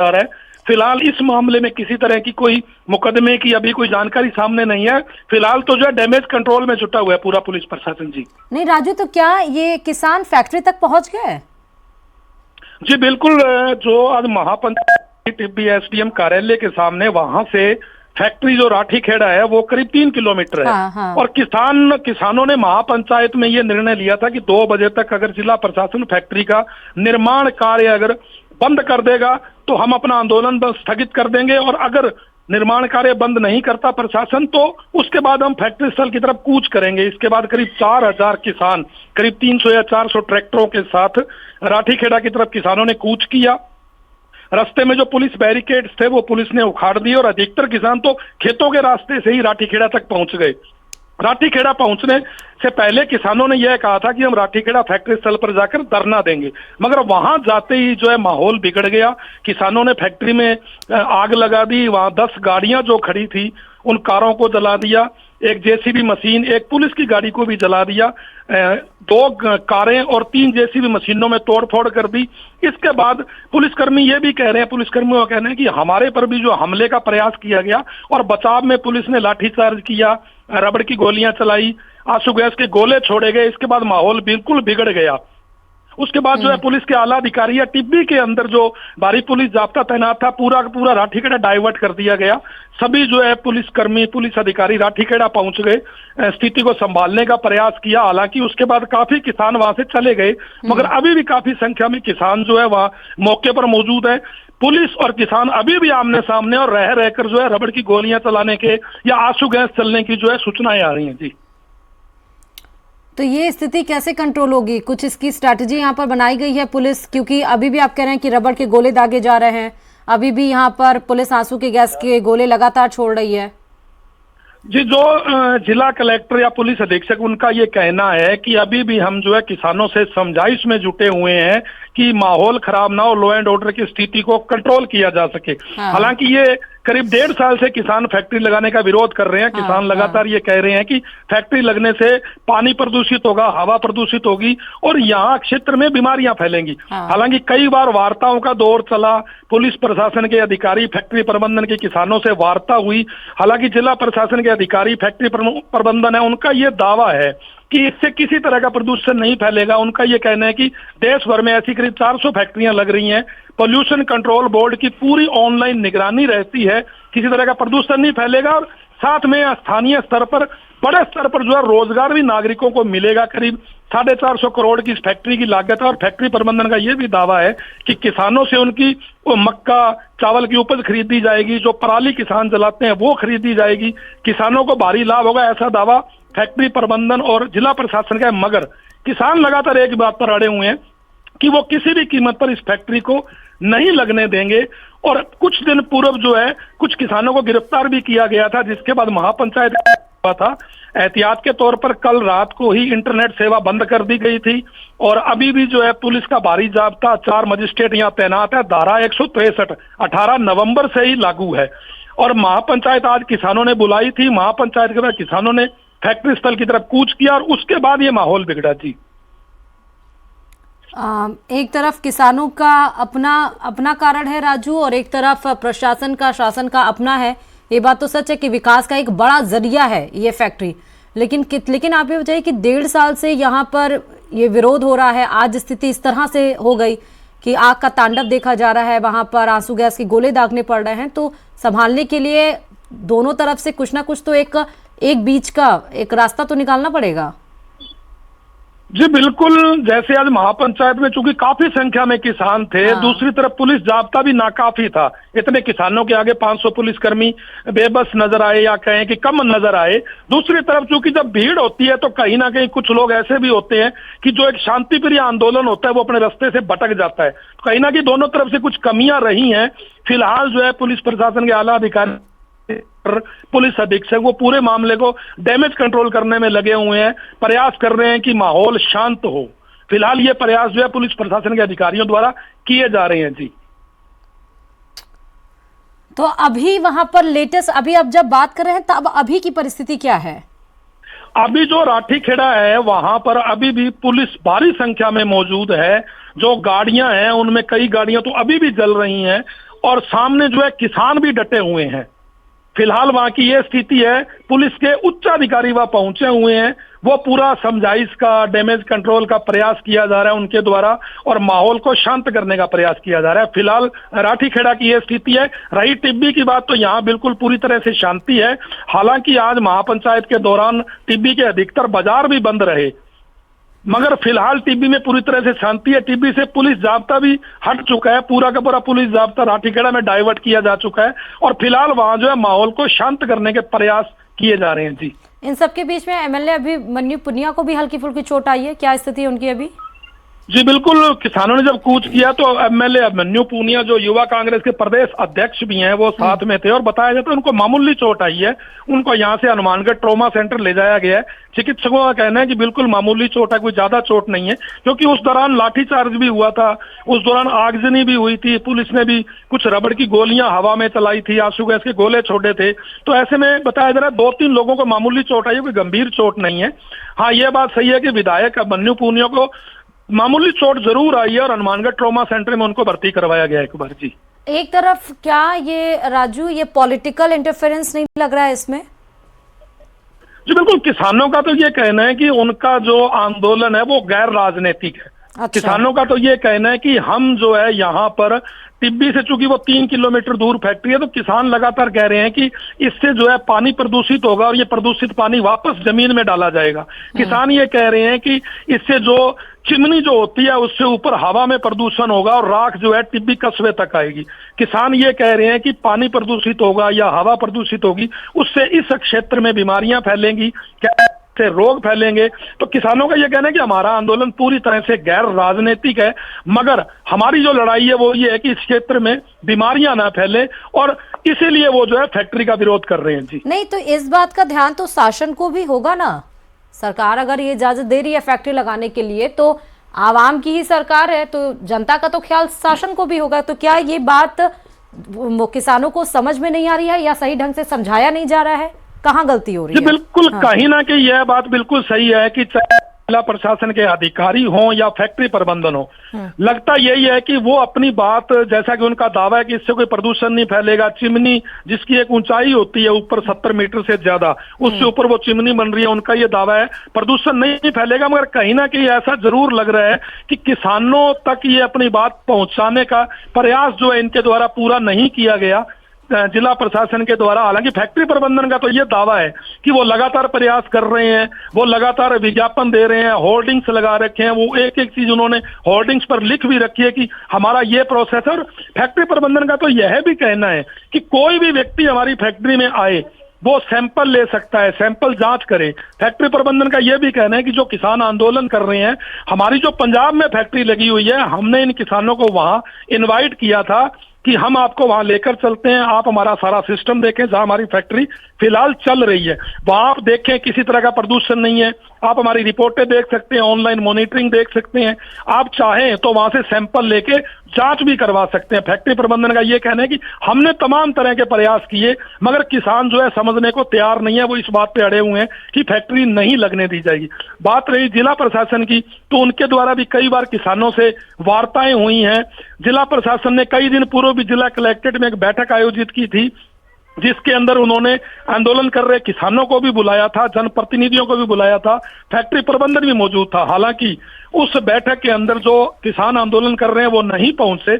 जा रहा है। फिलहाल इस मामले में किसी तरह की कोई मुकदमे की अभी कोई जानकारी सामने नहीं है। फिलहाल तो जो है डैमेज कंट्रोल में जुटा हुआ है पूरा पुलिस प्रशासन जी। नहीं राजू, तो क्या ये किसान फैक्ट्री तक पहुंच गए? जी बिल्कुल, जो आज महापंचायत टिब्बी एसडीएम कार्यालय के सामने वहां से फैक्ट्री जो राठीखेड़ा है वो करीब 3 किलोमीटर है। हाँ, हाँ। और किसानों ने महापंचायत में ये निर्णय लिया था कि 2 बजे तक अगर जिला प्रशासन फैक्ट्री का निर्माण कार्य अगर बंद कर देगा तो हम अपना आंदोलन स्थगित कर देंगे, और अगर निर्माण कार्य बंद नहीं करता प्रशासन तो उसके बाद हम फैक्ट्री स्थल की तरफ कूच करेंगे। इसके बाद करीब 4000 किसान करीब 300 या 400 ट्रैक्टरों के साथ राठीखेड़ा की तरफ किसानों ने कूच किया। रास्ते में जो पुलिस बैरिकेड्स थे वो पुलिस ने उखाड़ दिए और अधिकतर किसान तो खेतों के रास्ते से ही राठीखेड़ा तक पहुंच गए। राठीखेड़ा पहुंचने से पहले किसानों ने यह कहा था कि हम राठीखेड़ा फैक्ट्री स्थल पर जाकर धरना देंगे, मगर वहां जाते ही जो है माहौल बिगड़ गया। किसानों ने फैक्ट्री में आग लगा दी, वहां 10 गाड़ियां जो खड़ी थी उन कारों को जला दिया, एक जेसीबी मशीन, एक पुलिस की गाड़ी को भी जला दिया, 2 कारें और 3 जेसीबी मशीनों में तोड़फोड़ कर दी। इसके बाद पुलिसकर्मी ये भी कह रहे हैं, पुलिसकर्मियों का कहना है कि हमारे पर भी जो हमले का प्रयास किया गया और बचाव में पुलिस ने लाठीचार्ज किया, रबड़ की गोलियां चलाई, आंसू गैस के गोले छोड़े गए। इसके बाद माहौल बिल्कुल बिगड़ गया। उसके बाद जो है पुलिस के आला अधिकारी या टिब्बी के अंदर जो भारी पुलिस जाब्ता तैनात था पूरा का पूरा राठीखेड़ा डाइवर्ट कर दिया गया। सभी जो है पुलिसकर्मी पुलिस अधिकारी राठीखेड़ा पहुंच गए, स्थिति को संभालने का प्रयास किया। हालांकि उसके बाद काफी किसान वहां से चले गए, मगर अभी भी काफी संख्या में किसान जो है वहां मौके पर मौजूद है। पुलिस और किसान अभी भी आमने सामने और रह रहकर जो है रबड़ की गोलियां चलाने के या आंसू गैस चलने की जो है सूचनाएं आ रही हैं जी। तो ये स्थिति कैसे कंट्रोल होगी? कुछ इसकी स्ट्रैटेजी यहाँ पर बनाई गई है पुलिस? क्योंकि अभी भी आप कह रहे हैं कि रबड़ के गोले दागे जा रहे हैं, अभी भी यहाँ पर पुलिस आंसू के गैस के गोले लगातार छोड़ रही है। जी, जो जिला कलेक्टर या पुलिस अधीक्षक उनका ये कहना है कि अभी भी हम जो है किसानों से समझाइश में जुटे हुए हैं कि माहौल खराब ना हो, लॉ एंड ऑर्डर की स्थिति को कंट्रोल किया जा सके। हाँ। हालांकि ये करीब 1.5 साल से किसान फैक्ट्री लगाने का विरोध कर रहे हैं। हाँ, किसान लगातार ये कह रहे हैं कि फैक्ट्री लगने से पानी प्रदूषित होगा, हवा प्रदूषित होगी और यहाँ क्षेत्र में बीमारियां फैलेंगी। हाँ। हालांकि कई बार वार्ताओं का दौर चला, पुलिस प्रशासन के अधिकारी, फैक्ट्री प्रबंधन के किसानों से वार्ता हुई। हालांकि जिला प्रशासन के अधिकारी, फैक्ट्री प्रबंधन है, उनका ये दावा है कि इससे किसी तरह का प्रदूषण नहीं फैलेगा। उनका ये कहना है कि देश भर में ऐसी करीब 400 फैक्ट्रियां लग रही हैं, पोल्यूशन कंट्रोल बोर्ड की पूरी ऑनलाइन निगरानी रहती है, किसी तरह का प्रदूषण नहीं फैलेगा। और साथ में स्थानीय स्तर पर, बड़े स्तर पर जो है रोजगार भी नागरिकों को मिलेगा। करीब 450 करोड़ की इस फैक्ट्री की लागत है और फैक्ट्री प्रबंधन का ये भी दावा है कि किसानों से उनकी मक्का चावल की उपज खरीदी जाएगी, जो पराली किसान जलाते हैं वो खरीदी जाएगी, किसानों को भारी लाभ होगा, ऐसा दावा फैक्ट्री प्रबंधन और जिला प्रशासन का है। मगर किसान लगातार एक बात पर अड़े हुए हैं कि वो किसी भी कीमत पर इस फैक्ट्री को नहीं लगने देंगे। और कुछ दिन पूर्व जो है कुछ किसानों को गिरफ्तार भी किया गया था, जिसके बाद महापंचायत हुआ था। एहतियात के तौर पर कल रात को ही इंटरनेट सेवा बंद कर दी गई थी और अभी भी जो है पुलिस का भारी जाब्ता, 4 मजिस्ट्रेट यहाँ तैनात है। धारा 163 18 नवंबर से ही लागू है और महापंचायत आज किसानों ने बुलाई थी। महापंचायत के बाद किसानों ने फैक्ट्री स्थल की तरफ कूच किया और उसके बाद ये माहौल बिगड़ा जी। एक तरफ किसानों का अपना कारण है राजू, और एक तरफ प्रशासन का, शासन का अपना है। ये बात तो सच है कि विकास का एक बड़ा जरिया है ये फैक्ट्री, लेकिन आप ये बताइए कि 1.5 साल से यहाँ पर ये विरोध हो रहा है, आज स्थिति इस तरह से हो गई कि आग का तांडव देखा जा रहा है, वहां पर आंसू गैस के गोले दागने पड़ रहे हैं। तो संभालने के लिए दोनों तरफ से कुछ ना कुछ तो एक बीच का एक रास्ता तो निकालना पड़ेगा। जी बिल्कुल, जैसे आज महापंचायत में चूंकि काफी संख्या में किसान थे, हाँ। दूसरी तरफ पुलिस जाब्ता भी नाकाफी था। इतने किसानों के आगे 500 पुलिसकर्मी बेबस नजर आए या कहें कि कम नजर आए। दूसरी तरफ चूंकि जब भीड़ होती है तो कहीं ना कहीं कुछ लोग ऐसे भी होते हैं कि जो एक शांतिप्रिय आंदोलन होता है वो अपने रास्ते से भटक जाता है। कहीं ना कहीं दोनों तरफ से कुछ कमियां रही हैं। फिलहाल जो है पुलिस प्रशासन के आला अधिकारी, पुलिस अधीक्षक वो पूरे मामले को डैमेज कंट्रोल करने में लगे हुए हैं, प्रयास कर रहे हैं कि माहौल शांत हो। फिलहाल ये प्रयास जो है पुलिस प्रशासन के अधिकारियों द्वारा किए जा रहे हैं जी। तो अभी वहां पर लेटेस्ट, अभी अब जब बात कर रहे हैं तब अभी की परिस्थिति क्या है? अभी जो राठीखेड़ा है वहां पर अभी भी पुलिस भारी संख्या में मौजूद है। जो गाड़ियां हैं उनमें कई गाड़ियां तो अभी भी जल रही हैं और सामने जो है किसान भी डटे हुए हैं। फिलहाल वहां की ये स्थिति है, पुलिस के उच्च अधिकारी वहां पहुंचे हुए हैं, वो पूरा समझाइश का, डैमेज कंट्रोल का प्रयास किया जा रहा है उनके द्वारा और माहौल को शांत करने का प्रयास किया जा रहा है। फिलहाल राठीखेड़ा की ये स्थिति है। रही टिब्बी की बात, तो यहाँ बिल्कुल पूरी तरह से शांति है। हालांकि आज महापंचायत के दौरान टिब्बी के अधिकतर बाजार भी बंद रहे, मगर फिलहाल टिब्बी में पूरी तरह से शांति है। टिब्बी से पुलिस जाब्ता भी हट चुका है, पूरा का पूरा पुलिस जाब्ता राठीखेड़ा में डाइवर्ट किया जा चुका है और फिलहाल वहां जो है माहौल को शांत करने के प्रयास किए जा रहे हैं। जी, इन सबके बीच में एमएलए अभिमन्यु पुनिया को भी हल्की फुल्की चोट आई है, क्या स्थिति है उनकी अभी? जी बिल्कुल, किसानों ने जब कूच किया तो एमएलए अभिमन्यु पुनिया जो युवा कांग्रेस के प्रदेश अध्यक्ष भी हैं, वो साथ में थे और बताया जाता है उनको मामूली चोट आई है। उनको यहाँ से हनुमानगढ़ ट्रॉमा सेंटर ले जाया गया है। चिकित्सकों का कहना है कि बिल्कुल मामूली चोट है, कोई ज्यादा चोट नहीं है, क्योंकि उस दौरान लाठीचार्ज भी हुआ था, उस दौरान आगजनी भी हुई थी, पुलिस ने भी कुछ रबड़ की गोलियां हवा में चलाई थी, आंसू गैस के गोले छोड़े थे। तो ऐसे में बताया जा रहा है 2-3 लोगों को मामूली चोट आई है, कोई गंभीर चोट नहीं है। हाँ, ये बात सही है कि विधायक अभिमन्यु पुनिया को मामूली चोट जरूर आई है और हनुमानगढ़ ट्रॉमा सेंटर में उनको भर्ती करवाया गया एक बार। जी, एक तरफ क्या ये राजू, ये पॉलिटिकल इंटरफेरेंस नहीं लग रहा है इसमें? जी बिल्कुल, किसानों का तो ये कहना है कि उनका जो आंदोलन है वो गैर राजनीतिक है। अच्छा। किसानों का तो ये कहना है कि हम जो है यहाँ पर टिब्बी से, चूंकि वो 3 किलोमीटर दूर फैक्ट्री है, तो किसान लगातार कह रहे हैं कि इससे जो है पानी प्रदूषित होगा और ये प्रदूषित पानी वापस जमीन में डाला जाएगा। किसान ये कह रहे हैं कि इससे जो चिमनी जो होती है उससे ऊपर हवा में प्रदूषण होगा और राख जो है टिब्बी कस्बे तक आएगी। किसान ये कह रहे हैं कि पानी प्रदूषित होगा या हवा प्रदूषित होगी, उससे इस क्षेत्र में बीमारियां फैलेंगी, से रोग फैलेंगे। तो किसानों का यह कहना है कि हमारा आंदोलन पूरी तरह से गैर राजनीतिक है, मगर हमारी जो लड़ाई है वो ये है कि इस क्षेत्र में बीमारियां ना फैले और इसीलिए वो जो है फैक्ट्री का विरोध कर रहे हैं। जी नहीं, तो इस बात का ध्यान तो शासन को भी होगा ना। सरकार अगर ये इजाजत दे रही है फैक्ट्री लगाने के लिए, तो आवाम की ही सरकार है, तो जनता का तो ख्याल शासन को भी होगा। तो क्या ये बात वो किसानों को समझ में नहीं आ रही है या सही ढंग से समझाया नहीं जा रहा है? कहाँ गलती हो रही है? बिल्कुल, कहीं ना कहीं यह बात बिल्कुल सही है कि चाहे जिला प्रशासन के अधिकारी हों या फैक्ट्री प्रबंधन हो, लगता यही है कि वो अपनी बात, जैसा कि उनका दावा है कि इससे कोई प्रदूषण नहीं फैलेगा, चिमनी जिसकी एक ऊंचाई होती है ऊपर 70 मीटर से ज्यादा, उससे ऊपर वो चिमनी बन रही है, उनका ये दावा है प्रदूषण नहीं फैलेगा। मगर कहीं ना कहीं ऐसा जरूर लग रहा है कि किसानों तक ये अपनी बात पहुंचाने का प्रयास जो है इनके द्वारा पूरा नहीं किया गया जिला प्रशासन के द्वारा। हालांकि फैक्ट्री प्रबंधन का तो ये दावा है कि वो लगातार प्रयास कर रहे हैं, वो लगातार विज्ञापन दे रहे हैं, होर्डिंग्स लगा रखे हैं, वो एक एक चीज उन्होंने होर्डिंग्स पर लिख भी रखी है कि हमारा ये प्रोसेस है। और फैक्ट्री प्रबंधन का तो यह भी कहना है कि कोई भी व्यक्ति हमारी फैक्ट्री में आए, वो सैंपल ले सकता है, सैंपल जांच करे। फैक्ट्री प्रबंधन का यह भी कहना है कि जो किसान आंदोलन कर रहे हैं, हमारी जो पंजाब में फैक्ट्री लगी हुई है, हमने इन किसानों को वहां इनवाइट किया था कि हम आपको वहां लेकर चलते हैं, आप हमारा सारा सिस्टम देखें, जहां हमारी फैक्ट्री फिलहाल चल रही है वहां आप देखें किसी तरह का प्रदूषण नहीं है, आप हमारी रिपोर्टें देख सकते हैं, ऑनलाइन मॉनिटरिंग देख सकते हैं, आप चाहें तो वहां से सैंपल लेके जांच भी करवा सकते हैं। फैक्ट्री प्रबंधन का ये कहना है कि हमने तमाम तरह के प्रयास किए, मगर किसान जो है समझने को तैयार नहीं है, वो इस बात पे अड़े हुए हैं कि फैक्ट्री नहीं लगने दी जाएगी। बात रही जिला प्रशासन की, तो उनके द्वारा भी कई बार किसानों से वार्ताएं हुई हैं। जिला प्रशासन ने कई दिन पूर्व भी जिला कलेक्ट्रेट में एक बैठक आयोजित की थी, जिसके अंदर उन्होंने आंदोलन कर रहे किसानों को भी बुलाया था, जनप्रतिनिधियों को भी बुलाया था, फैक्ट्री प्रबंधन भी मौजूद था। हालांकि उस बैठक के अंदर जो किसान आंदोलन कर रहे हैं वो नहीं पहुंचे।